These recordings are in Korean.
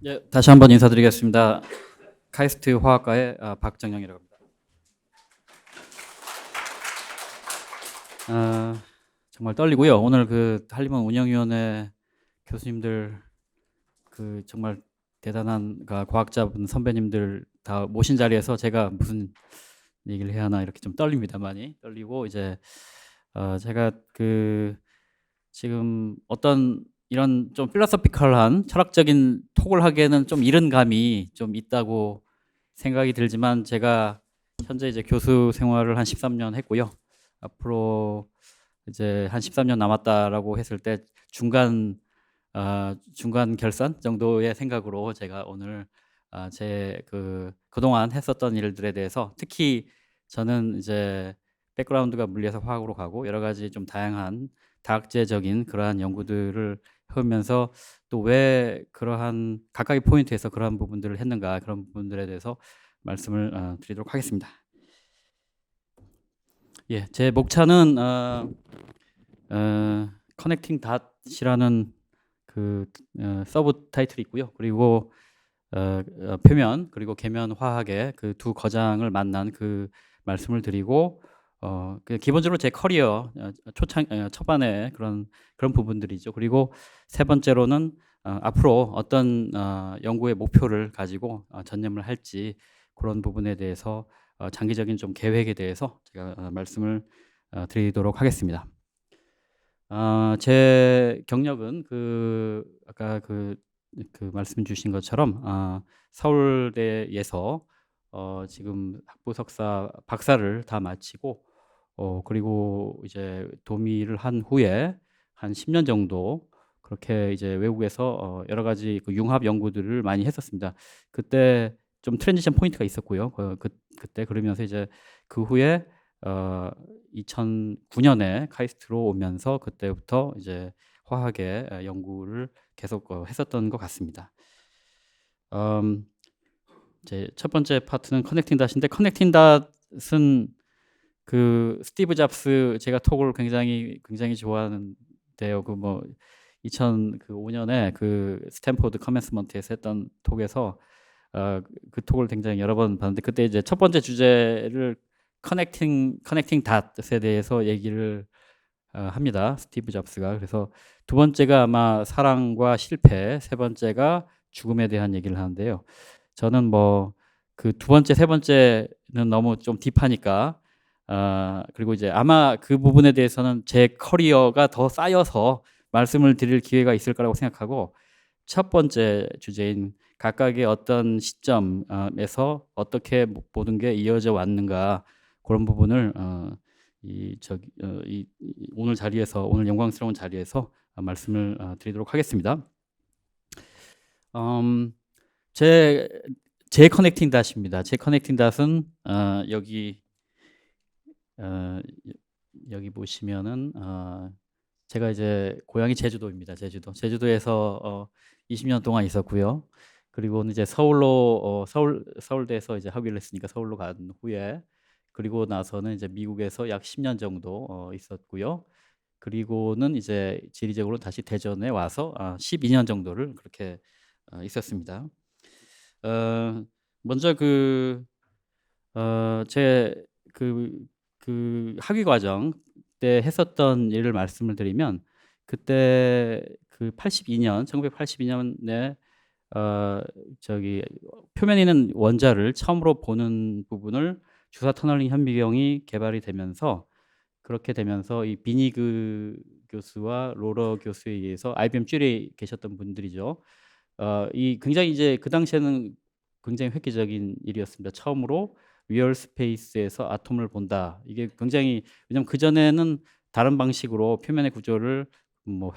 예, 다시 한번 인사드리겠습니다. 카이스트 화학과의 박정영이라고 합니다. 정말 떨리고요. 오늘 그 한림원 운영위원회 교수님들 정말 대단한 과학자분 선배님들 다 모신 자리에서 제가 무슨 얘기를 해야 하나 이렇게 좀 떨립니다. 많이 떨리고 이제 제가 지금 어떤 이런 좀 필로소피컬한 철학적인 톡을 하기에는 좀 이른 감이 좀 있다고 생각이 들지만 제가 현재 이제 교수 생활을 한 13년 했고요. 앞으로 이제 한 13년 남았다라고 했을 때 중간 결산 정도의 생각으로 제가 오늘 제 그동안 했었던 일들에 대해서 특히 저는 이제 백그라운드가 물리에서 화학으로 가고 여러 가지 좀 다양한 다학제적인 그러한 연구들을 해오면서 또 왜 그러한 각각의 포인트에서 그러한 부분들을 했는가 그런 부분들에 대해서 말씀을 드리도록 하겠습니다. 예, 제 목차는 커넥팅 닷이라는 서브 타이틀이 있고요. 그리고 표면 그리고 계면 화학의 그 두 거장을 만난 그 말씀을 드리고 기본적으로 제 커리어 초반에 그런 부분들이죠. 그리고 세 번째로는 앞으로 어떤 연구의 목표를 가지고 전념을 할지 그런 부분에 대해서 장기적인 좀 계획에 대해서 제가 말씀을 드리도록 하겠습니다. 제 경력은 아까 말씀 주신 것처럼 서울대에서 지금 학부 석사 박사를 다 마치고 그리고 이제 도미를 한 후에 한 10년 정도 그렇게 이제 외국에서 여러 가지 융합 연구들을 많이 했었습니다. 그때 좀 트랜지션 포인트가 있었고요. 그때 그러면서 이제 그 후에 2009년에 카이스트로 오면서 그때부터 이제 화학의 연구를 계속 했었던 것 같습니다. 제 첫 번째 파트는 커넥팅 닷인데 커넥팅 닷은 스티브 잡스 제가 톡을 굉장히 좋아하는데요. 2005년에 스탠포드 커맨스먼트에서 했던 톡에서 그 톡을 굉장히 여러 번 봤는데 그때 이제 첫 번째 주제를 커넥팅 닷에 대해서 얘기를 합니다. 스티브 잡스가. 그래서 두 번째가 아마 사랑과 실패, 세 번째가 죽음에 대한 얘기를 하는데요. 저는 두 번째, 세 번째는 너무 좀 딥하니까 그리고 이제 아마 그 부분에 대해서는 제 커리어가 더 쌓여서 말씀을 드릴 기회가 있을 거라고 생각하고 첫 번째 주제인 각각의 어떤 시점에서 어떻게 모든 게 이어져 왔는가 그런 부분을 오늘 자리에서 오늘 영광스러운 자리에서 말씀을 드리도록 하겠습니다. 제 커넥팅 닷입니다. 제 커넥팅 닷은 여기 보시면은 제가 이제 고향이 제주도입니다. 제주도에서 20년 동안 있었고요. 그리고 이제 서울대에서 이제 학위를 했으니까 서울로 간 후에 그리고 나서는 이제 미국에서 약 10년 정도 있었고요. 그리고는 이제 지리적으로 다시 대전에 와서 12년 정도를 그렇게 있었습니다. 먼저 제 학위 과정 때 했었던 일을 말씀을 드리면 그때 1982년에 표면에 있는 원자를 처음으로 보는 부분을 주사 터널링 현미경이 개발이 되면서 그렇게 되면서 이 비니그 교수와 로러 교수에 의해서 IBM 줄에 계셨던 분들이죠. 이 굉장히 이제 그 당시에는 굉장히 획기적인 일이었습니다. 처음으로 리얼 스페이스에서 아톰을 본다. 이게 굉장히 왜냐면 그 전에는 다른 방식으로 표면의 구조를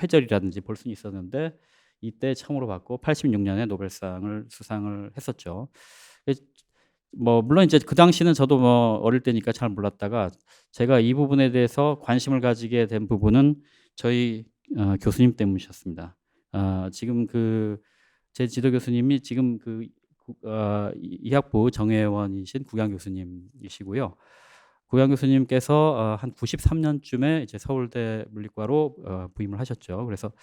회절이라든지 볼 수는 있었는데 이때 처음으로 봤고 86년에 노벨상을 수상을 했었죠. 물론 이제 그 당시는 저도 어릴 때니까 잘 몰랐다가 제가 이 부분에 대해서 관심을 가지게 된 부분은 저희 교수님 때문이셨습니다. 지금 제 지도 교수님이 지금 이학부 정회원이신 구강 교수님이시고요. 구강 교수님께서 한 93년쯤에 이제 서울대 물리과로 부임을 하셨죠. 그래서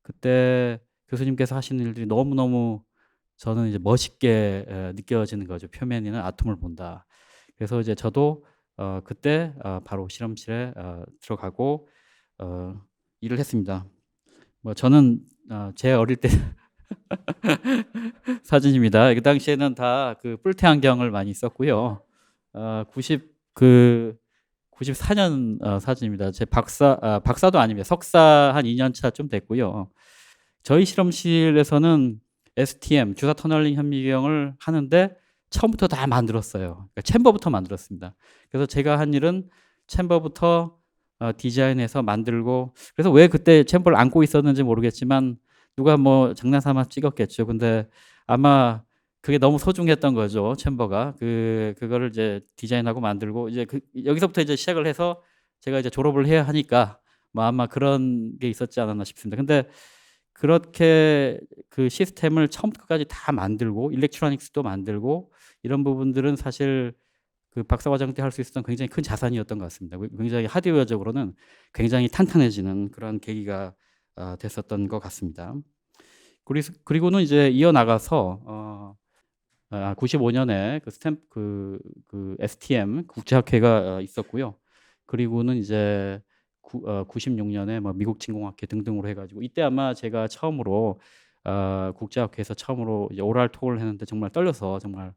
그때 교수님께서 하시는 일들이 너무너무 저는 이제 멋있게 느껴지는 거죠. 표면에는 아톰을 본다. 그래서 이제 저도 그때 바로 실험실에 들어가고 일을 했습니다. 뭐 저는 제 어릴 때 사진입니다. 그 당시에는 다 그 뿔테 안경을 많이 썼고요. 94년 사진입니다. 제 박사도 아닙니다. 석사 한 2년 차쯤 됐고요. 저희 실험실에서는 STM 주사 터널링 현미경을 하는데 처음부터 다 만들었어요. 그러니까 챔버부터 만들었습니다. 그래서 제가 한 일은 챔버부터 디자인해서 만들고, 그래서 왜 그때 챔버를 안고 있었는지 모르겠지만 누가 뭐 장난삼아 찍었겠죠. 근데 아마 그게 너무 소중했던 거죠. 챔버가 그거를 이제 디자인하고 만들고 이제 여기서부터 이제 시작을 해서 제가 이제 졸업을 해야 하니까 뭐 아마 그런 게 있었지 않았나 싶습니다. 근데 그렇게 그 시스템을 처음부터 끝까지 다 만들고 일렉트로닉스도 만들고 이런 부분들은 사실 그 박사과정 때 할 수 있었던 굉장히 큰 자산이었던 것 같습니다. 굉장히 하드웨어적으로는 굉장히 탄탄해지는 그런 계기가 됐었던 것 같습니다. 그리고는 이제 이어나가서 95년에 그 STM 국제학회가 있었고요. 그리고는 이제 96년에 뭐 미국 진공학회 등등으로 해가지고 이때 아마 제가 처음으로 국제학회에서 처음으로 이제 오랄 톡을 했는데 정말 떨려서 정말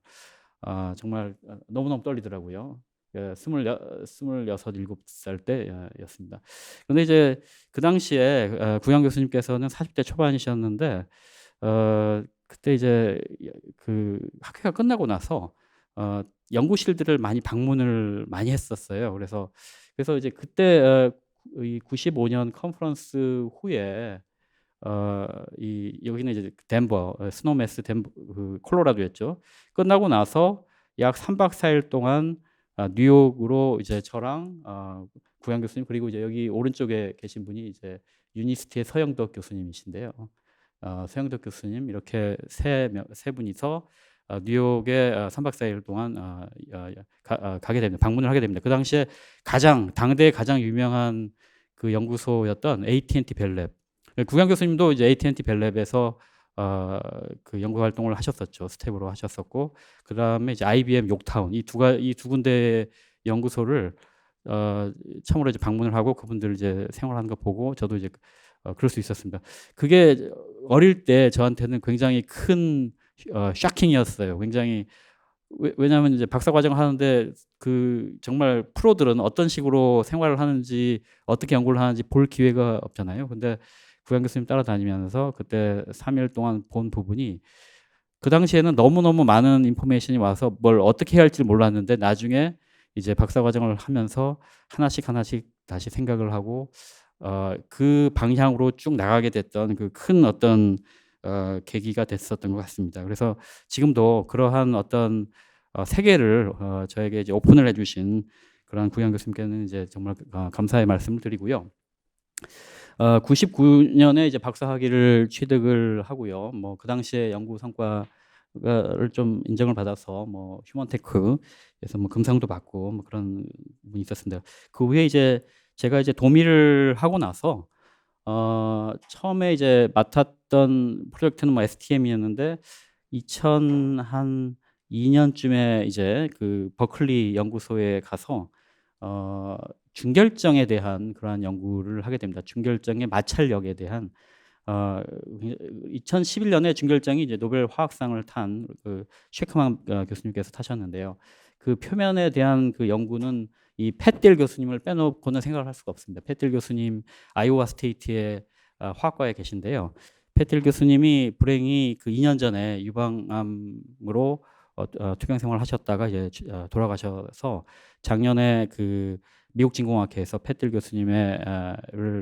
너무너무 떨리더라고요. 26, 7살 때였습니다. 그런데 이제 그 당시에 구영 교수님께서는 40대 초반이셨는데 그때 이제 그 학회가 끝나고 나서 연구실들을 많이 방문을 많이 했었어요. 그래서 이제 그때 이 95년 컨퍼런스 후에 여기는 이제 덴버, 스노메스 덴버, 그 콜로라도였죠. 끝나고 나서 약 3박 4일 동안 뉴욕으로 이제 저랑 구양 교수님, 그리고 이제 여기 오른쪽에 계신 분이 이제 유니스티의 서영덕 교수님이신데요. 서영덕 교수님 이렇게 세 분이서 뉴욕에 3박 4일 동안 가게 됩니다. 방문을 하게 됩니다. 그 당시에 당대에 가장 유명한 그 연구소였던 AT&T 벨랩. 구경 교수님도 이제 AT&T 벨랩에서 그 연구 활동을 하셨었죠. 스텝으로 하셨었고, 그 다음에 이제 IBM 욕타운 이 두 군데 연구소를 참으로 이제 방문을 하고 그분들 이제 생활하는 거 보고 저도 이제 그럴 수 있었습니다. 그게 어릴 때 저한테는 굉장히 큰 샤킹이었어요. 굉장히 왜냐하면 이제 박사 과정을 하는데 그 정말 프로들은 어떤 식으로 생활을 하는지 어떻게 연구를 하는지 볼 기회가 없잖아요. 근데 구양 교수님 따라다니면서 그때 3일 동안 본 부분이 그 당시에는 너무너무 많은 인포메이션이 와서 뭘 어떻게 해야 할지 몰랐는데 나중에 이제 박사 과정을 하면서 하나씩 다시 생각을 하고 그 방향으로 쭉 나가게 됐던 그 큰 어떤 계기가 됐었던 것 같습니다. 그래서 지금도 그러한 어떤 세계를 저에게 이제 오픈을 해주신 그런 구양 교수님께는 이제 정말 감사의 말씀을 드리고요. 99년에 이제 박사학위를 취득을 하고요. 뭐 그 당시에 연구 성과를 좀 인정을 받아서 뭐 휴먼테크에서 뭐 금상도 받고 뭐 그런 분이 있었습니다. 그 후에 이제 제가 이제 도미를 하고 나서 처음에 이제 맡았던 프로젝트는 뭐 STM이었는데 2002년쯤에 이제 그 버클리 연구소에 가서 중결정에 대한 그러한 연구를 하게 됩니다. 중결정의 마찰력에 대한 2011년에 중결정이 이제 노벨 화학상을 탄 그 셰크만 교수님께서 타셨는데요. 그 표면에 대한 그 연구는 이 팻딜 교수님을 빼놓고는 생각을 할 수가 없습니다. 팻딜 교수님 아이오와 스테이트의 화학과에 계신데요. 팻딜 교수님이 불행히 그 2년 전에 유방암으로 투병 생활을 하셨다가 이제 돌아가셔서 작년에 그 미국 진공학회에서 팻딜 교수님의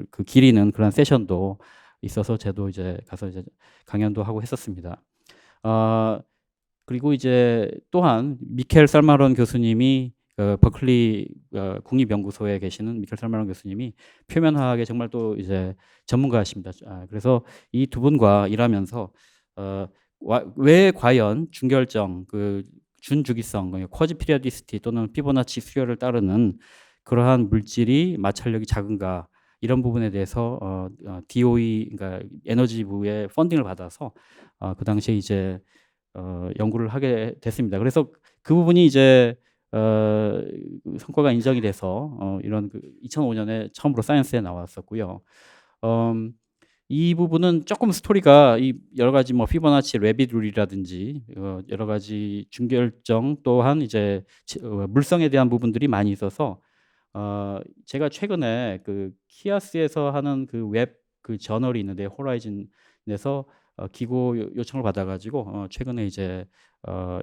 그 기리는 그런 세션도 있어서 저도 이제 가서 이제 강연도 하고 했었습니다. 그리고 이제 또한 미켈 살마론 교수님이 버클리 국립연구소에 계시는 미켈 살마론 교수님이 표면화학에 정말 또 이제 전문가십니다. 그래서 이 두 분과 일하면서 왜 과연 중결정, 그 준주기성, 쿼지 피리어디시티 또는 피보나치 수열을 따르는 그러한 물질이 마찰력이 작은가 이런 부분에 대해서 DOE, 그러니까 에너지부의 펀딩을 받아서 그 당시에 이제 연구를 하게 됐습니다. 그래서 그 부분이 이제 성과가 인정이 돼서 이런 2005년에 처음으로 사이언스에 나왔었고요. 이 부분은 조금 스토리가 이 여러 가지 뭐 피보나치 레빗 룰이라든지 여러 가지 중결정 또한 이제 물성에 대한 부분들이 많이 있어서 제가 최근에 그 키아스에서 하는 그 웹 그 저널이 있는데 호라이즌에서 기고 요청을 받아가지고 최근에 이제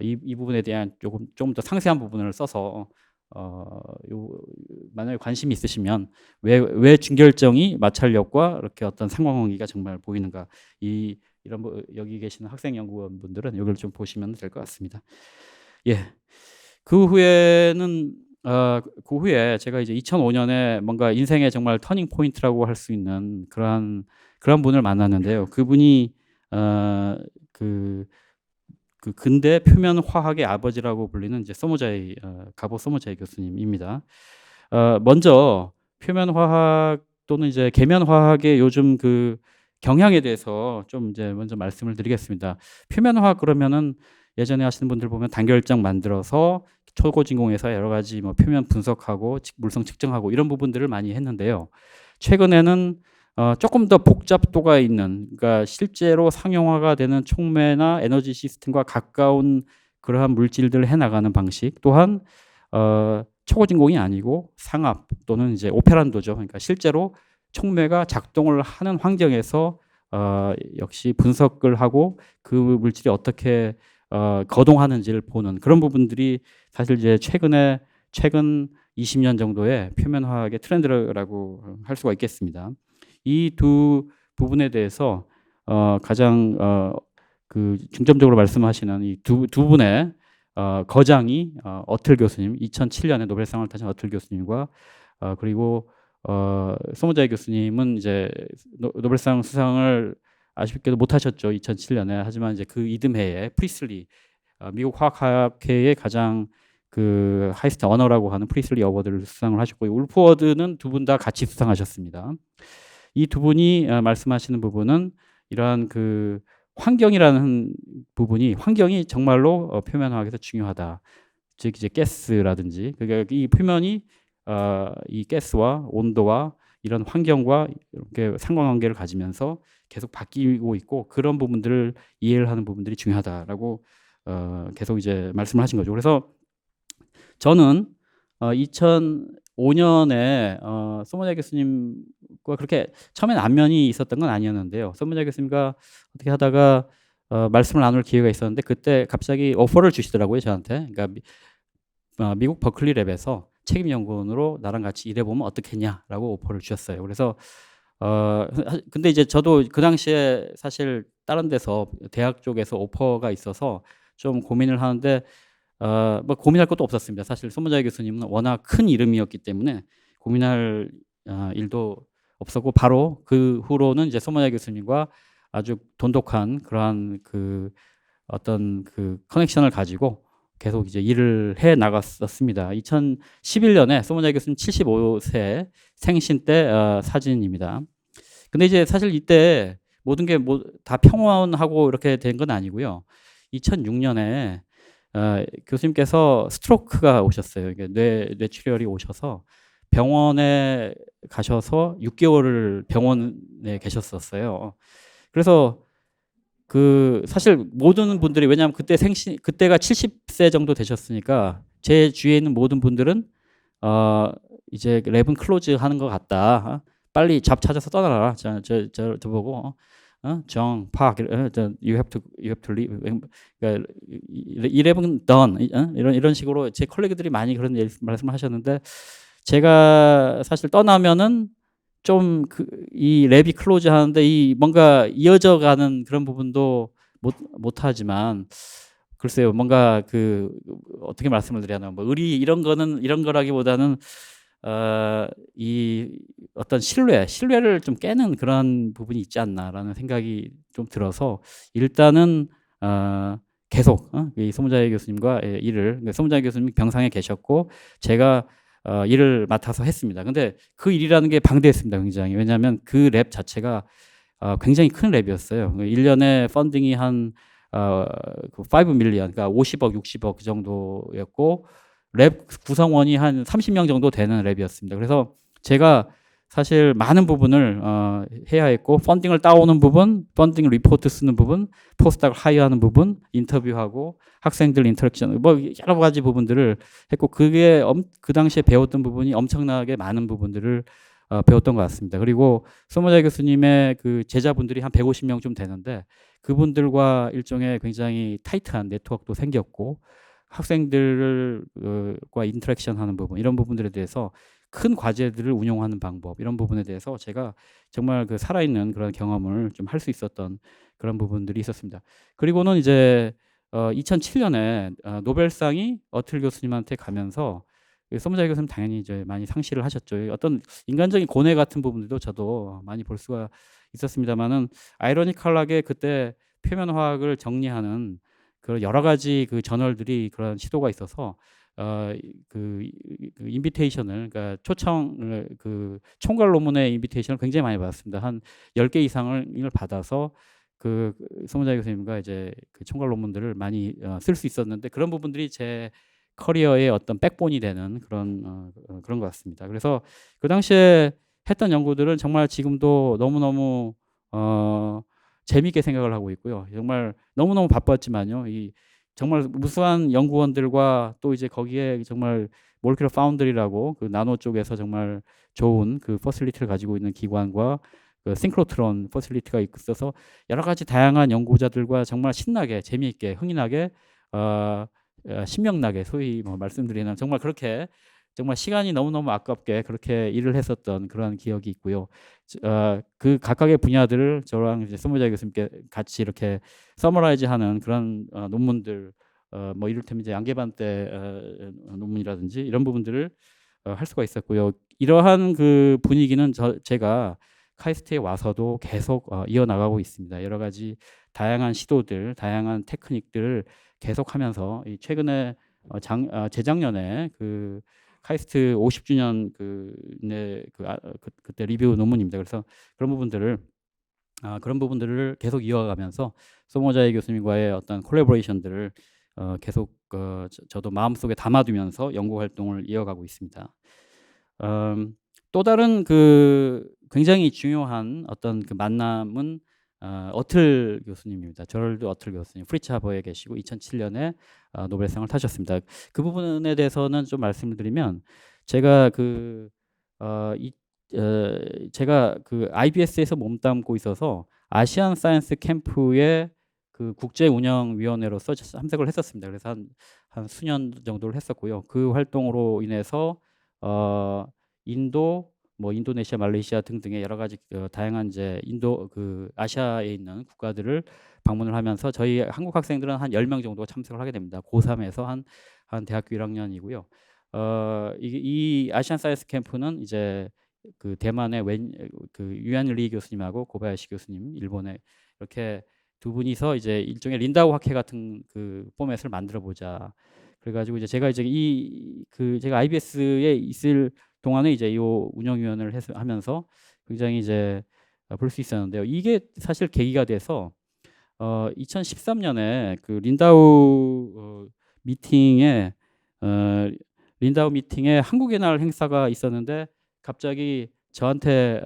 이 부분에 대한 좀 더 상세한 부분을 써서 만약에 관심이 있으시면 왜 중결정이 마찰력과 이렇게 어떤 상관관계가 정말 보이는가 이런 여기 계시는 학생 연구원분들은 여기를 좀 보시면 될 것 같습니다. 예. 그 후에 제가 이제 2005년에 뭔가 인생의 정말 터닝 포인트라고 할 수 있는 그런 분을 만났는데요. 그분이 그 근대 표면 화학의 아버지라고 불리는 이제 가보 소모자이 교수님입니다. 먼저 표면 화학 또는 이제 계면 화학의 요즘 그 경향에 대해서 좀 이제 먼저 말씀을 드리겠습니다. 표면 화학 그러면은 예전에 하시는 분들 보면 단결정 만들어서 초고진공에서 여러 가지 뭐 표면 분석하고 물성 측정하고 이런 부분들을 많이 했는데요. 최근에는 조금 더 복잡도가 있는, 그러니까 실제로 상용화가 되는 촉매나 에너지 시스템과 가까운 그러한 물질들을 해나가는 방식, 또한 초고진공이 아니고 상압 또는 이제 오페란도죠. 그러니까 실제로 촉매가 작동을 하는 환경에서 역시 분석을 하고 그 물질이 어떻게 거동하는지를 보는 그런 부분들이 사실 이제 최근 20년 정도의 표면화학의 트렌드라고 할 수가 있겠습니다. 이 두 부분에 대해서 가장 그 중점적으로 말씀하시는 이 두 분의 거장이 어틀 교수님, 2007년에 노벨상을 타신 어틀 교수님과 그리고 소모자이 교수님은 이제 노벨상 수상을 아쉽게도 못하셨죠. 2007년에. 하지만 이제 그 이듬해에 프리슬리 미국 화학회의 가장 그 하이스트 어너라고 하는 프리슬리 어워드를 수상을 하셨고, 울프워드는 두 분 다 같이 수상하셨습니다. 이 두 분이 말씀하시는 부분은 이러한 그 환경이라는 부분이, 환경이 정말로 표면화학에서 중요하다. 즉 이제 가스라든지, 그러니까 이 표면이 이 가스와 온도와 이런 환경과 이렇게 상관관계를 가지면서 계속 바뀌고 있고, 그런 부분들을 이해를 하는 부분들이 중요하다라고 계속 이제 말씀을 하신 거죠. 그래서 저는 2005년에 소모자 교수님과 그렇게 처음엔 안면이 있었던 건 아니었는데요. 소모자 교수님과 어떻게 하다가 말씀을 나눌 기회가 있었는데, 그때 갑자기 오퍼를 주시더라고요, 저한테. 그러니까 미국 버클리 랩에서 책임 연구원으로 나랑 같이 일해보면 어떻겠냐라고 오퍼를 주셨어요. 그래서 근데 이제 저도 그 당시에 사실 다른 데서 대학 쪽에서 오퍼가 있어서 좀 고민을 하는데 뭐 고민할 것도 없었습니다. 사실 소모자이 교수님은 워낙 큰 이름이었기 때문에 고민할 일도 없었고, 바로 그 후로는 이제 소모자이 교수님과 아주 돈독한 그러한 그 어떤 그 커넥션을 가지고 계속 이제 일을 해 나갔었습니다. 2011년에 소모자이 교수님 75세 생신 때 사진입니다. 근데 이제 사실 이때 모든 게 다 평온하고 이렇게 된 건 아니고요. 2006년에 교수님께서 스트로크가 오셨어요. 뇌출혈이 오셔서 병원에 가셔서 6개월을 병원에 계셨었어요. 그래서 그 사실 모든 분들이, 왜냐하면 그때가 70세 정도 되셨으니까 제 주위에 있는 모든 분들은 이제 랩은 클로즈 하는 것 같다. 빨리 잡 찾아서 떠나라. 저 보고 정, 팍, you have to leave. 그러니까 이 랩은 done. 이런 식으로 제 컬리그들이 많이 그런 말씀을 하셨는데, 제가 사실 떠나면은 좀 이 랩이 클로즈 하는데 이 뭔가 이어져 가는 그런 부분도 못 하지만, 글쎄요, 뭔가 그 어떻게 말씀을 드려야 하나, 뭐 이런 거라기보다는 이 어떤 신뢰를 좀 깨는 그런 부분이 있지 않나라는 생각이 좀 들어서, 일단은 계속 이 소모자이 교수님과 일을, 소모자이 교수님이 병상에 계셨고 제가 일을 맡아서 했습니다. 근데 그 일이라는 게 방대했습니다, 굉장히. 왜냐하면 그 랩 자체가 굉장히 큰 랩이었어요. 1년에 펀딩이 한 그 5 밀리언, 그러니까 50억, 60억 그 정도였고 랩 구성원이 한 30명 정도 되는 랩이었습니다. 그래서 제가 사실 많은 부분을 해야 했고 펀딩을 따오는 부분, 펀딩 리포트 쓰는 부분, 포스닥을 하이어하는 부분, 인터뷰하고 학생들 인터랙션 뭐 여러 가지 부분들을 했고 그게 그 당시에 배웠던 부분이 엄청나게 많은 부분들을 배웠던 것 같습니다. 그리고 소모자 교수님의 그 제자분들이 한 150명 좀 되는데 그분들과 일종의 굉장히 타이트한 네트워크도 생겼고 학생들과 인터랙션하는 부분 이런 부분들에 대해서 큰 과제들을 운용하는 방법 이런 부분에 대해서 제가 정말 그 살아있는 그런 경험을 좀 할 수 있었던 그런 부분들이 있었습니다. 그리고는 이제 2007년에 노벨상이 어틀 교수님한테 가면서 서무자 교수님 당연히 이제 많이 상실을 하셨죠. 어떤 인간적인 고뇌 같은 부분들도 저도 많이 볼 수가 있었습니다만은 아이러니컬하게 그때 표면화학을 정리하는 그 여러 가지 그 저널들이 그런 시도가 있어서 그 인비테이션을 그러니까 초청을 그 총괄 논문의 인비테이션을 굉장히 많이 받았습니다. 한 10개 이상을 받아서 그 서무자 교수님과 이제 그 총괄 논문들을 많이 쓸 수 있었는데 그런 부분들이 제 커리어의 어떤 백본이 되는 그런 것 같습니다. 그래서 그 당시에 했던 연구들은 정말 지금도 너무너무 재미있게 생각을 하고 있고요. 정말 너무너무 바빴지만요. 이 정말 무수한 연구원들과 또 이제 거기에 정말 몰큐러 파운드리라고 그 나노 쪽에서 정말 좋은 그 퍼실리티를 가지고 있는 기관과 그 싱크로트론 퍼실리티가 있어서 여러 가지 다양한 연구자들과 정말 신나게 재미있게 흥이나게 신명나게 소위 뭐 말씀드리는 정말 그렇게 정말 시간이 너무너무 아깝게 그렇게 일을 했었던 그런 기억이 있고요. 그 각각의 분야들을 저랑 이제 소모자 교수님께 같이 이렇게 서머라이즈하는 그런 논문들, 뭐 이를테면 이제 양계반 때 논문이라든지 이런 부분들을 할 수가 있었고요. 이러한 그 분위기는 제가 카이스트에 와서도 계속 이어나가고 있습니다. 여러 가지 다양한 시도들, 다양한 테크닉들을 계속하면서 최근에 재작년에 그 카이스트 50주년 그때 리뷰 논문입니다. 그래서 그런 부분들을 계속 이어가면서 소모자이 교수님과의 어떤 콜라보레이션들을 계속 저도 마음속에 담아두면서 연구 활동을 이어가고 있습니다. 또 다른 그 굉장히 중요한 어떤 그 만남은 어틀 교수님입니다. 저럴드 어틀 교수님, 프리츠 하버에 계시고 2007년에 노벨상을 타셨습니다. 그 부분에 대해서는 좀 말씀을 드리면 제가 제가 그 IBS에서 몸담고 있어서 아시안 사이언스 캠프의 그 국제 운영위원회로서 참석을 했었습니다. 그래서 한 수년 정도를 했었고요. 그 활동으로 인해서 인도, 뭐 인도네시아, 말레이시아 등등의 여러 가지 다양한 이제 아시아에 있는 국가들을 방문을 하면서 저희 한국 학생들은 한 10명 정도 참석을 하게 됩니다. 고3에서 한 대학교 1학년이고요. 이 아시안 사이언스 캠프는 이제 그 대만의 그 유엔 리 교수님하고 고바야시 교수님, 일본의 이렇게 두 분이서 이제 일종의 린다우 학회 같은 그 포맷을 만들어 보자. 그래가지고 이제 제가 이제 제가 IBS에 있을 동안에 이제 이 운영위원회를 하면서 굉장히 이제 볼 수 있었는데요. 이게 사실 계기가 돼서 2013년에 그 린다우 미팅에 한국의 날 행사가 있었는데 갑자기 저한테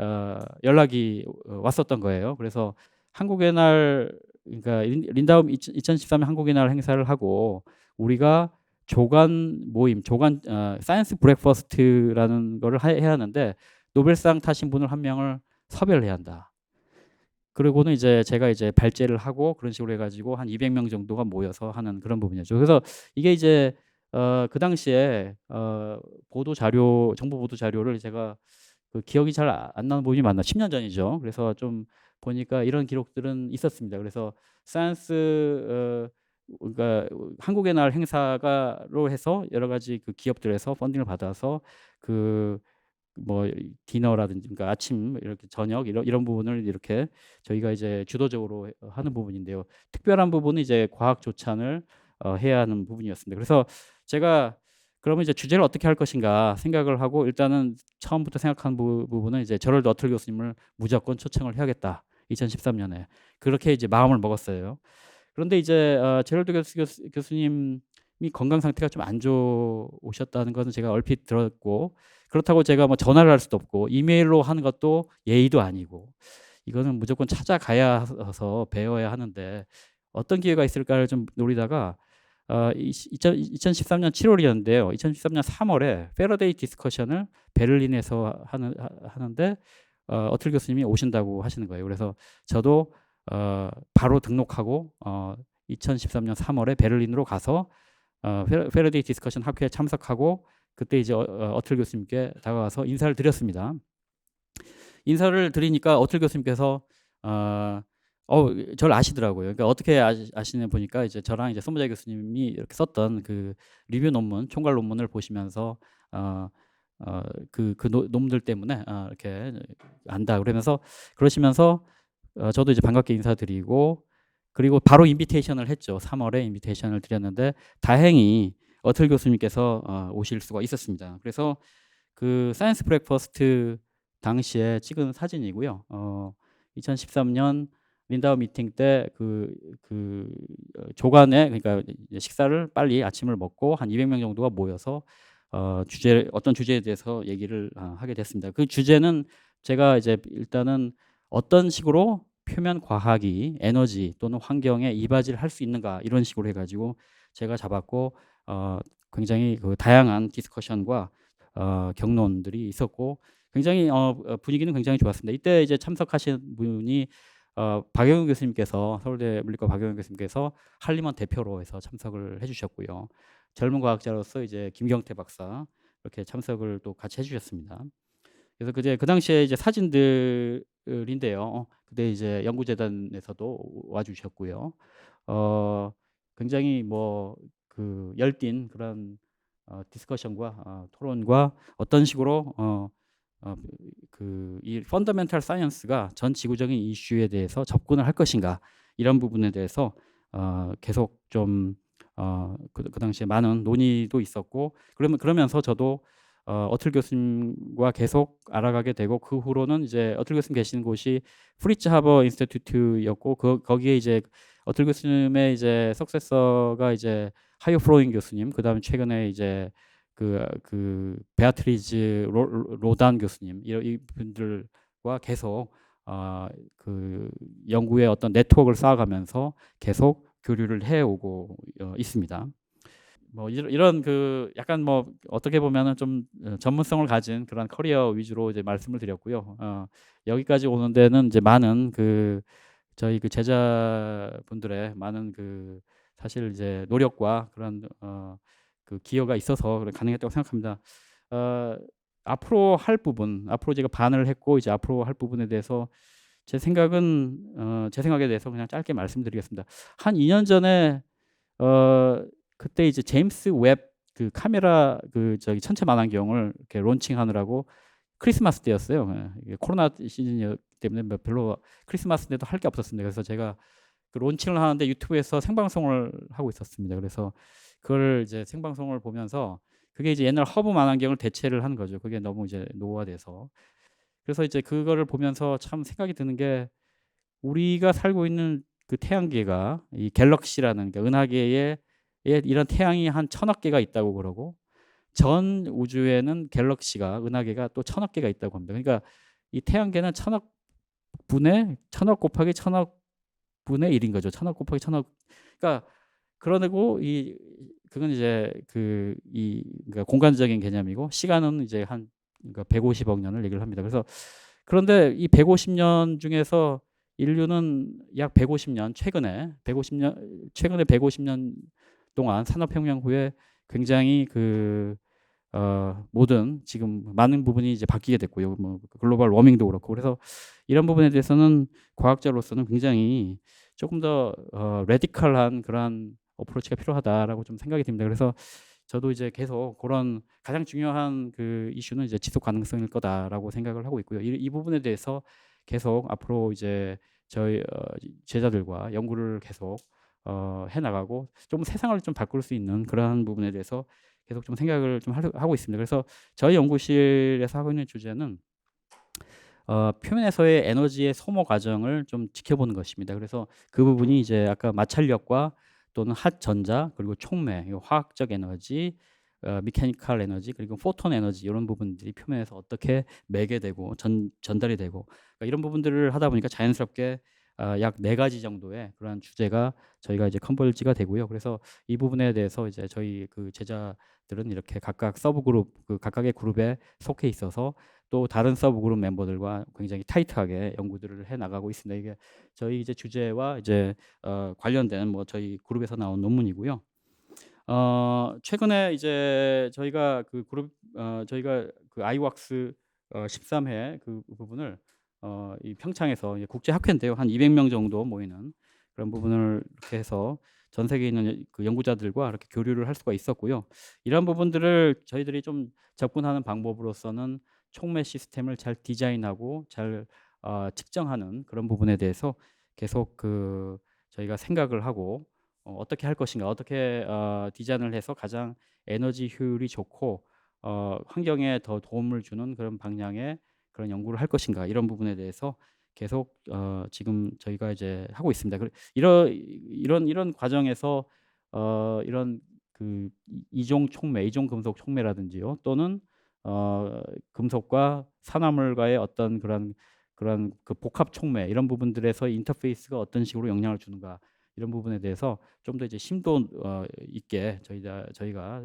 연락이 왔었던 거예요. 그래서 한국의 날 그러니까 린다우 2013년 한국의 날 행사를 하고 우리가 조간 모임, 사이언스 브렉퍼스트라는 거를 해야 하는데 노벨상 타신 분을 한 명을 섭외를 해야 한다. 그리고는 이제 제가 이제 발제를 하고 그런 식으로 해가지고 한 200명 정도가 모여서 하는 그런 부분이었죠. 그래서 이게 이제 그 당시에 정보 보도 자료를 제가 그 기억이 잘 안 나는 부분이 많나 10년 전이죠. 그래서 좀 보니까 이런 기록들은 있었습니다. 그래서 사이언스 그러니까 한국의 날 행사가로 해서 여러 가지 그 기업들에서 펀딩을 받아서 그 뭐 디너라든지 그러니까 아침 이렇게 저녁 이런 부분을 이렇게 저희가 이제 주도적으로 하는 부분인데요. 특별한 부분은 이제 과학 조찬을 해야 하는 부분이었습니다. 그래서 제가 그러면 이제 주제를 어떻게 할 것인가 생각을 하고 일단은 처음부터 생각한 부분은 이제 저럴드 어틀 교수님을 무조건 초청을 해야겠다. 2013년에 그렇게 이제 마음을 먹었어요. 그런데 이제 제럴드 교수님이 건강 상태가 좀 안 좋으셨다는 것은 제가 얼핏 들었고, 그렇다고 제가 뭐 전화를 할 수도 없고 이메일로 하는 것도 예의도 아니고, 이거는 무조건 찾아가야 해서 배워야 하는데 어떤 기회가 있을까를 좀 노리다가 2013년 7월이었는데요. 2013년 3월에 패러데이 디스커션을 베를린에서 하는데 어틀 교수님이 오신다고 하시는 거예요. 그래서 저도 바로 등록하고 2013년 3월에 베를린으로 가서 패러데이 디스커션 학회에 참석하고, 그때 이제 어틀 교수님께 다가가서 인사를 드렸습니다. 인사를 드리니까 어틀 교수님께서 저를 아시더라고요. 그러니까 어떻게 아시냐 보니까 이제 저랑 이제 손무자 교수님이 이렇게 썼던 그 리뷰 논문, 총괄 논문을 보시면서 논문들 때문에 이렇게 안다 그러면서 그러시면서 저도 이제 반갑게 인사드리고, 그리고 바로 인비테이션을 했죠. 3월에 인비테이션을 드렸는데 다행히 어틀 교수님께서 오실 수가 있었습니다. 그래서 그 사이언스 브렉퍼스트 당시에 찍은 사진이고요. 2013년 린다우 미팅 때 조간에, 그러니까 식사를 빨리 아침을 먹고 한 200명 정도가 모여서 어떤 주제에 대해서 얘기를 하게 됐습니다. 그 주제는 제가 이제 일단은 어떤 식으로 표면 과학이 에너지 또는 환경에 이바지를 할 수 있는가, 이런 식으로 해가지고 제가 잡았고, 굉장히 그 다양한 디스커션과 경론들이 있었고, 굉장히 분위기는 굉장히 좋았습니다. 이때 이제 참석하신 분이 박영훈 교수님께서, 서울대 물리과 박영훈 교수님께서 한림원 대표로 해서 참석을 해주셨고요. 젊은 과학자로서 이제 김경태 박사 이렇게 참석을 또 같이 해주셨습니다. 그래서 그 당시에 이제 사진들인데요. 그때 이제 연구재단에서도 와주셨고요. 굉장히 그 열띤 그런 디스커션과 토론과 어떤 식으로 이 펀더멘탈 사이언스가 전 지구적인 이슈에 대해서 접근을 할 것인가, 이런 부분에 대해서 계속 좀 그 당시에 많은 논의도 있었고, 그러면서 저도 어틀 교수님과 계속 알아가게 되고, 그 후로는 이제 어틀 교수님 계시는 곳이 프리츠 하버 인스티튜트였고, 거기에 이제 어틀 교수님의 이제 석세서가 이제 하이오 프로잉 교수님, 그다음에 최근에 이제 베아트리즈 로단 교수님, 이 분들과 계속 그 연구의 어떤 네트워크를 쌓아가면서 계속 교류를 해오고 있습니다. 뭐 이런 그 약간 어떻게 보면은 좀 전문성을 가진 그런 커리어 위주로 이제 말씀을 드렸고요. 여기까지 오는 데는 이제 많은 저희 제자분들의 많은 사실 이제 노력과 그런 기여가 있어서 가능했다고 생각합니다. 앞으로 할 부분, 앞으로 제가 반을 했고 이제 앞으로 할 부분에 대해서 제 생각에 대해서 그냥 짧게 말씀드리겠습니다. 한 2년 전에 그때 이제 제임스 웹 카메라 저기 천체 망원경을 이렇게 론칭하느라고 크리스마스 때였어요. 코로나 시즌이었기 때문에 별로 크리스마스 때도 할 게 없었습니다. 그래서 제가 론칭을 하는데 유튜브에서 생방송을 하고 있었습니다. 그래서 그걸 이제 생방송을 보면서 그게 이제 옛날 허브 망원경을 대체를 하는 거죠. 그게 너무 이제 노화돼서. 그래서 이제 그거를 보면서 참 생각이 드는 게, 우리가 살고 있는 그 태양계가 이 갤럭시라는 은하계에 이런 태양이 한 1000억 개가 있다고 그러고, 전 우주에는 갤럭시가 은하계가 또 1000억 개가 있다고 합니다. 그러니까 이 태양계는 1000억 곱하기 1000억 분의 1인 거죠. 1000억 곱하기 1000억. 그러니까 그러고 그건 이제 그러니까 공간적인 개념이고, 시간은 이제 그러니까 150억 년을 얘기를 합니다. 그래서 그런데 이 150년 중에서 인류는 약 150년 최근에 150년 동안 산업혁명 후에 굉장히 모든 지금 많은 부분이 이제 바뀌게 됐고요. 글로벌 워밍도 그렇고, 그래서 이런 부분에 대해서는 과학자로서는 굉장히 조금 더 레디컬한 그런 어프로치가 필요하다라고 좀 생각이 듭니다. 그래서 저도 이제 계속 그런 가장 중요한 이슈는 이제 지속 가능성일 거다라고 생각을 하고 있고요. 이 부분에 대해서 계속 앞으로 이제 저희 제자들과 연구를 계속 해 나가고, 좀 세상을 좀 바꿀 수 있는 그러한 부분에 대해서 계속 좀 생각을 좀 하고 있습니다. 그래서 저희 연구실에서 하고 있는 주제는 표면에서의 에너지의 소모 과정을 좀 지켜보는 것입니다. 그래서 그 부분이 이제 아까 마찰력과 또는 핫전자 그리고 촉매, 이 화학적 에너지, 미케니컬 에너지 그리고 포톤 에너지 이런 부분들이 표면에서 어떻게 매개되고 전달이 되고, 그러니까 이런 부분들을 하다 보니까 자연스럽게 약 4가지 정도의 그러한 주제가 저희가 이제 컨버지가 되고요. 그래서 이 부분에 대해서 이제 저희 그 제자들은 이렇게 각각 서브 그룹, 그 각각의 그룹에 속해 있어서 또 다른 서브 그룹 멤버들과 굉장히 타이트하게 연구들을 해 나가고 있습니다. 이게 저희 이제 주제와 이제 관련된 뭐 저희 그룹에서 나온 논문이고요. 최근에 이제 저희가 그 그룹 저희가 그 아이왁스 13회 그 부분을 이 평창에서 이제 국제 학회인데요. 한 200명 정도 모이는 그런 부분을 이렇게 해서 전 세계에 있는 그 연구자들과 이렇게 교류를 할 수가 있었고요. 이런 부분들을 저희들이 좀 접근하는 방법으로서는 촉매 시스템을 잘 디자인하고 잘 측정하는 그런 부분에 대해서 계속 그 저희가 생각을 하고 어떻게 할 것인가, 어떻게 디자인을 해서 가장 에너지 효율이 좋고 환경에 더 도움을 주는 그런 방향의 그런 연구를 할 것인가, 이런 부분에 대해서 계속 지금 저희가 이제 하고 있습니다. 이런 과정에서 이런 그 이종 촉매, 이종 금속 촉매라든지요, 또는 금속과 산화물과의 어떤 그런 그 복합 촉매, 이런 부분들에서 인터페이스가 어떤 식으로 영향을 주는가, 이런 부분에 대해서 좀 더 이제 심도 있게 저희가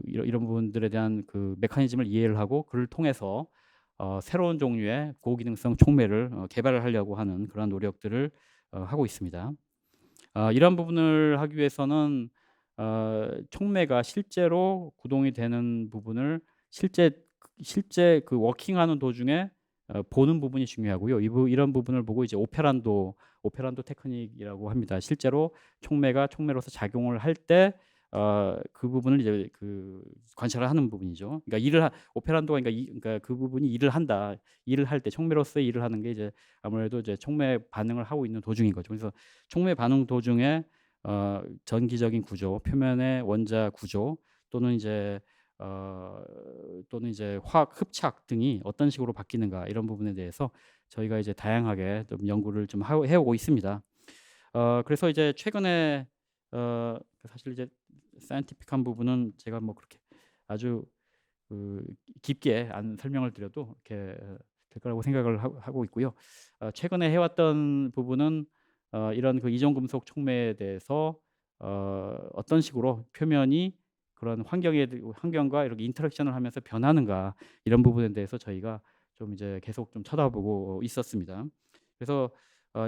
이런 부분들에 대한 그 메커니즘을 이해를 하고 그를 통해서 새로운 종류의 고기능성 촉매를 개발을 하려고 하는 그런 노력들을 하고 있습니다. 이런 부분을 하기 위해서는 촉매가 실제로 구동이 되는 부분을 실제 그 워킹하는 도중에 보는 부분이 중요하고요. 이런 부분을 보고 이제 오페란도 테크닉이라고 합니다. 실제로 촉매가 촉매로서 작용을 할 때 그 부분을 이제 그 관찰을 하는 부분이죠. 그러니까 오페란도가, 그러니까 그 부분이 일을 한다. 일을 할 때 촉매로서의 일을 하는 게 이제 아무래도 이제 촉매 반응을 하고 있는 도중인 거죠. 그래서 촉매 반응 도중에 전기적인 구조, 표면의 원자 구조, 또는 이제 화학 흡착 등이 어떤 식으로 바뀌는가, 이런 부분에 대해서 저희가 이제 다양하게 좀 연구를 좀 해오고 있습니다. 그래서 이제 최근에 사실 이제 사이언티픽한 부분은 제가 뭐 그렇게 아주 그 깊게 안 설명을 드려도 이렇게 될 거라고 생각을 하고 있고요. 최근에 해왔던 부분은 이런 그 이종 금속 촉매에 대해서 어떤 식으로 표면이 그런 환경과 이렇게 인터랙션을 하면서 변하는가, 이런 부분에 대해서 저희가 좀 이제 계속 좀 쳐다보고 있었습니다. 그래서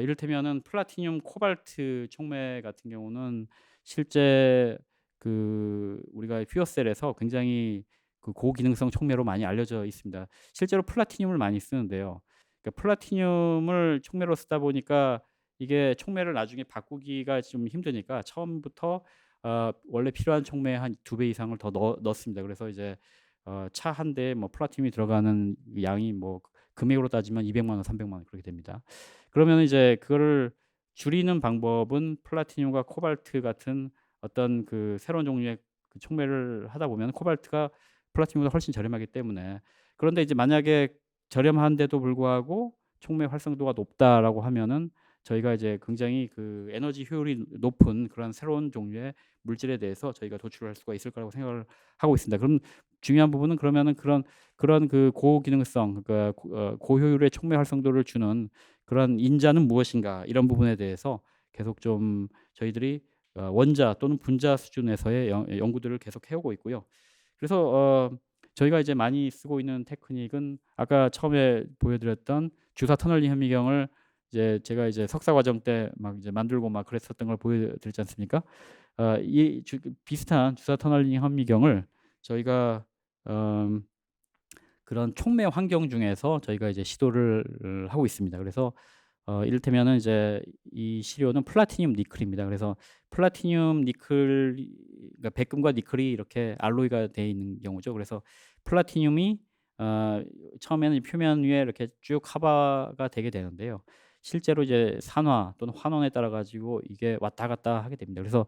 이를테면은 플라티늄 코발트 촉매 같은 경우는 실제 그 우리가 퓨어셀에서 굉장히 그 고기능성 촉매로 많이 알려져 있습니다. 실제로 플라티늄을 많이 쓰는데요. 그러니까 플라티늄을 촉매로 쓰다 보니까 이게 촉매를 나중에 바꾸기가 좀 힘드니까 처음부터 원래 필요한 촉매의 한 2배 이상을 더 넣습니다. 그래서 이제 차 한 대에 뭐 플라티늄이 들어가는 양이 뭐 금액으로 따지면 200만 원, 300만 원 그렇게 됩니다. 그러면 이제 그거를 줄이는 방법은 플라티늄과 코발트 같은 어떤 그 새로운 종류의 그 촉매를 하다 보면 코발트가 플라티늄보다 훨씬 저렴하기 때문에, 그런데 이제 만약에 저렴한데도 불구하고 촉매 활성도가 높다라고 하면은 저희가 이제 굉장히 그 에너지 효율이 높은 그런 새로운 종류의 물질에 대해서 저희가 도출할 수가 있을 거라고 생각을 하고 있습니다. 그럼 중요한 부분은 그러면은 그런 그 고기능성, 그러니까 고효율의 촉매 활성도를 주는 그런 인자는 무엇인가, 이런 부분에 대해서 계속 좀 저희들이 원자 또는 분자 수준에서의 연구들을 계속 해오고 있고요. 그래서 저희가 이제 많이 쓰고 있는 테크닉은 아까 처음에 보여드렸던 주사 터널링 현미경을 이제 제가 이제 석사 과정 때 막 이제 만들고 막 그랬었던 걸 보여드렸지 않습니까? 비슷한 주사 터널링 현미경을 저희가 그런 촉매 환경 중에서 저희가 이제 시도를 하고 있습니다. 그래서 이를테면은 이제 이 시료는 플라티늄 니클입니다. 그래서 플라티늄 니클, 그러니까 백금과 니클이 이렇게 알로이가 되어 있는 경우죠. 그래서 플라티늄이 처음에는 표면 위에 이렇게 쭉 커버가 되게 되는데요. 실제로 이제 산화 또는 환원에 따라 가지고 이게 왔다 갔다 하게 됩니다. 그래서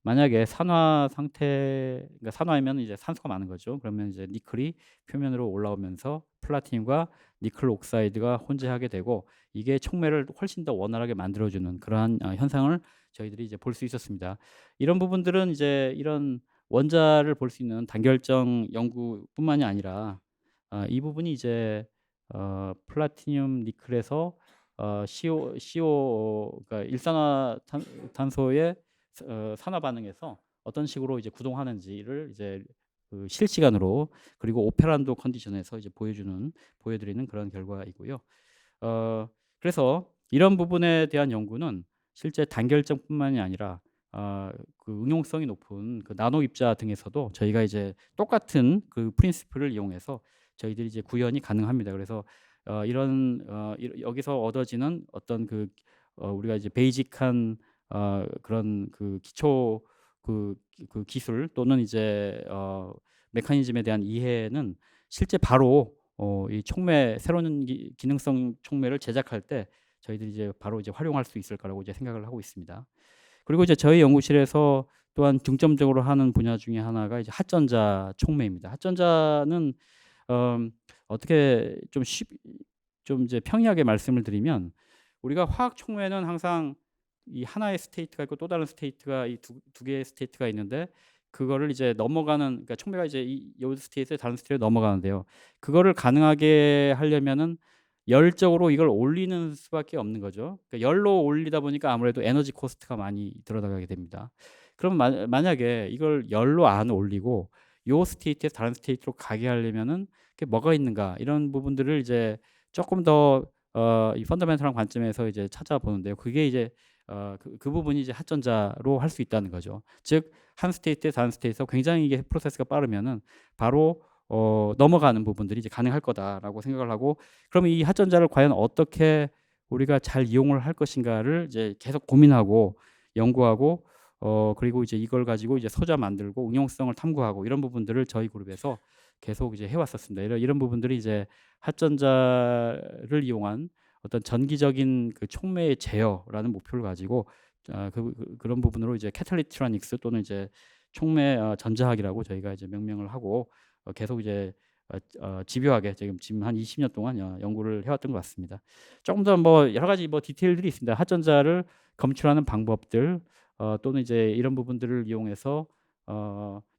만약에 산화 상태, 그러니까 산화하면 이제 산소가 많은 거죠. 그러면 이제 니켈이 표면으로 올라오면서 플라티늄과 니켈 옥사이드가 혼재하게 되고, 이게 촉매를 훨씬 더 원활하게 만들어주는 그러한 현상을 저희들이 이제 볼 수 있었습니다. 이런 부분들은 이제 이런 원자를 볼 수 있는 단결정 연구뿐만이 아니라, 이 부분이 이제 플라티늄 니켈에서 CO, 그러니까 일산화탄소의 산화 반응에서 어떤 식으로 이제 구동하는지를 이제 그 실시간으로, 그리고 오페란도 컨디션에서 이제 보여드리는 그런 결과이고요. 그래서 이런 부분에 대한 연구는 실제 단결정뿐만이 아니라 그 응용성이 높은 그 나노 입자 등에서도 저희가 이제 똑같은 그 프린시플을 이용해서 저희들이 이제 구현이 가능합니다. 그래서 여기서 얻어지는 어떤 우리가 이제 베이직한 그런 그 기초 그 기술 또는 이제 메커니즘에 대한 이해는 실제 바로 이 새로운 기능성 촉매를 제작할 때 저희들이 이제 바로 이제 활용할 수 있을 거라고 이제 생각을 하고 있습니다. 그리고 이제 저희 연구실에서 또한 중점적으로 하는 분야 중에 하나가 이제 핫전자 촉매입니다. 핫전자는 어떻게 좀 이제 평이하게 말씀을 드리면, 우리가 화학 촉매는 항상 이 하나의 스테이트가 있고 또 다른 스테이트가, 이 두 개의 스테이트가 있는데, 그거를 이제 넘어가는, 그러니까 촉매가 이제 요 스테이트에 다른 스테이트로 넘어가는데요. 그거를 가능하게 하려면은 열적으로 이걸 올리는 수밖에 없는 거죠. 그러니까 열로 올리다 보니까 아무래도 에너지 코스트가 많이 들어가게 됩니다. 그럼 만약에 이걸 열로 안 올리고 요 스테이트에서 다른 스테이트로 가게 하려면은 그게 뭐가 있는가, 이런 부분들을 이제 조금 더 이 펀더멘털한 관점에서 이제 찾아보는데요. 그게 이제 그 부분이 이제 핫전자로 할 수 있다는 거죠. 즉 한 스테이트에 다른 스테이트에서 굉장히 이게 프로세스가 빠르면은 바로 넘어가는 부분들이 이제 가능할 거다라고 생각을 하고, 그러면 이 핫전자를 과연 어떻게 우리가 잘 이용을 할 것인가를 이제 계속 고민하고 연구하고, 그리고 이제 이걸 가지고 이제 소자 만들고 응용성을 탐구하고, 이런 부분들을 저희 그룹에서 계속 이제 해왔었습니다. 이런 부분들이 이제 핫전자를 이용한 어떤 전기적인 그 촉매의 제어라는 목표를 가지고 그런 부분으로 이제 캐탈리트로닉스 또는 이제 촉매 전자학이라고 저희가 이제 명명을 하고 계속 이제 집요하게 지금 한 20년 동안 연구를 해왔던 것 같습니다. 조금 더 뭐 여러 가지 뭐 디테일들이 있습니다. 핫전자를 검출하는 방법들, 또는 이제 이런 부분들을 이용해서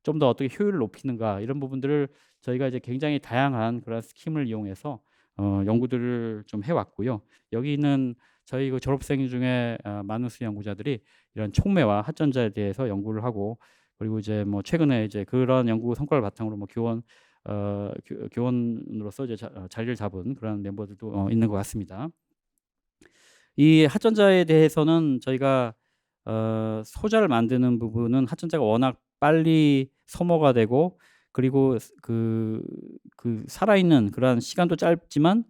좀 더 어떻게 효율을 높이는가, 이런 부분들을 저희가 이제 굉장히 다양한 그런 스킴을 이용해서 연구들을 좀 해왔고요. 여기 있는 저희 그 졸업생 중에 많은 수 연구자들이 이런 촉매와 핫전자에 대해서 연구를 하고, 그리고 이제 뭐 최근에 이제 그런 연구 성과를 바탕으로 뭐 교원으로서 이제 자리를 잡은 그런 멤버들도 있는 것 같습니다. 이 핫전자에 대해서는 저희가 소자를 만드는 부분은 핫전자가 워낙 빨리 소모가 되고, 그리고 살아있는 그런 시간도 짧지만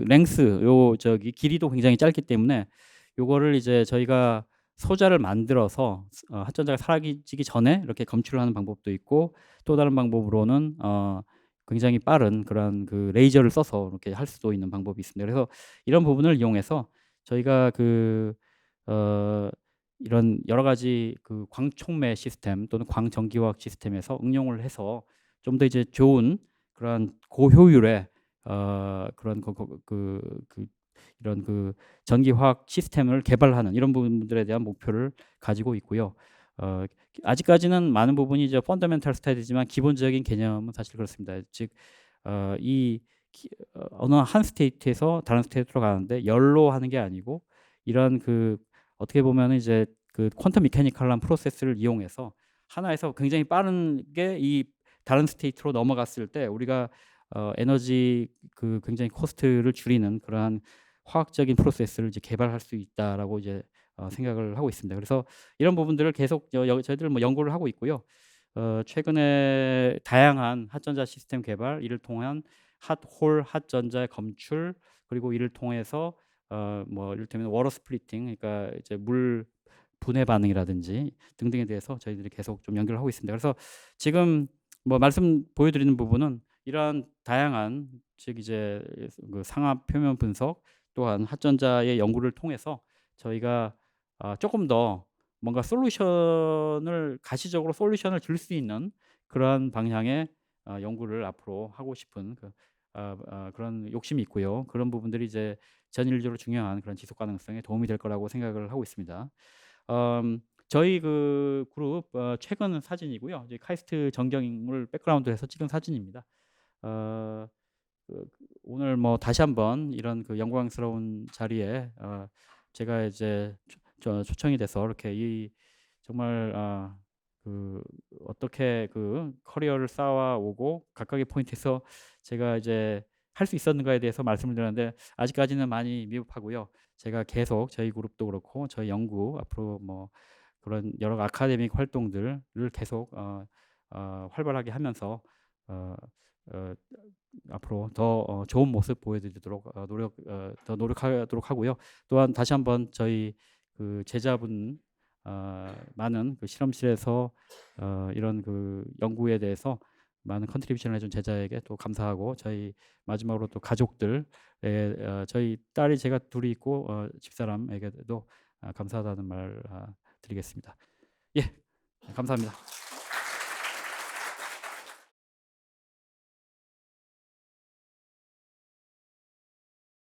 랭스 길이도 굉장히 짧기 때문에, 요거를 이제 저희가 소자를 만들어서 핫전자가 사라지기 전에 이렇게 검출을 하는 방법도 있고, 또 다른 방법으로는 굉장히 빠른 그런 그 레이저를 써서 이렇게 할 수도 있는 방법이 있습니다. 그래서 이런 부분을 이용해서 저희가 이런 여러 가지 그 광촉매 시스템 또는 광전기화학 시스템에서 응용을 해서 좀 더 이제 좋은 그런 고효율의 그런 이런 전기화학 시스템을 개발하는 이런 부분들에 대한 목표를 가지고 있고요. 아직까지는 많은 부분이 이제 펀더멘탈 스타디지만 기본적인 개념은 사실 그렇습니다. 즉 어느 한 스테이트에서 다른 스테이트로 가는데 열로 하는 게 아니고, 이런 어떻게 보면 이제 퀀텀 미케니컬한 프로세스를 이용해서 하나에서 굉장히 빠르게 이 다른 스테이트로 넘어갔을 때 우리가 에너지 굉장히 코스트를 줄이는 그러한 화학적인 프로세스를 이제 개발할 수 있다라고 이제 생각을 하고 있습니다. 그래서 이런 부분들을 계속 저희들 뭐 연구를 하고 있고요. 최근에 다양한 핫전자 시스템 개발, 이를 통한 핫홀 핫전자의 검출, 그리고 이를 통해서 뭐 이를테면 워터 스플리팅, 그러니까 이제 물 분해 반응이라든지 등등에 대해서 저희들이 계속 좀 연구를 하고 있습니다. 그래서 지금 뭐 말씀 보여드리는 부분은 이러한 다양한, 즉 이제 상압 표면 분석 또한 핫전자의 연구를 통해서 저희가 조금 더 뭔가 솔루션을 가시적으로 솔루션을 줄 수 있는 그러한 방향의 연구를 앞으로 하고 싶은 그런 욕심이 있고요. 그런 부분들이 이제 전일적으로 중요한 그런 지속 가능성에 도움이 될 거라고 생각을 하고 있습니다. 저희 그 그룹 최근 사진이고요. 이제 카이스트 전경을 백그라운드로 해서 찍은 사진입니다. 어 오늘 뭐 다시 한번 이런 그 영광스러운 자리에 제가 이제 초청이 돼서 이렇게 이 정말 그 어떻게 그 커리어를 쌓아 오고 각각의 포인트에서 제가 이제 할 수 있었는가에 대해서 말씀을 드렸는데 아직까지는 많이 미흡하고요. 제가 계속 저희 그룹도 그렇고 저희 연구 앞으로 뭐 그런 여러 아카데믹 활동들을 계속 활발하게 하면서 어 어 앞으로 더 좋은 모습 보여드리도록 더 노력하도록 하고요. 또한 다시 한번 저희 그 제자분 많은 그 실험실에서 이런 그 연구에 대해서 많은 컨트리뷰션을 해준 제자에게 또 감사하고 저희 마지막으로 또 가족들에 저희 딸이 제가 둘이 있고 집사람에게도 감사하다는 말 드리겠습니다. 예. 감사합니다.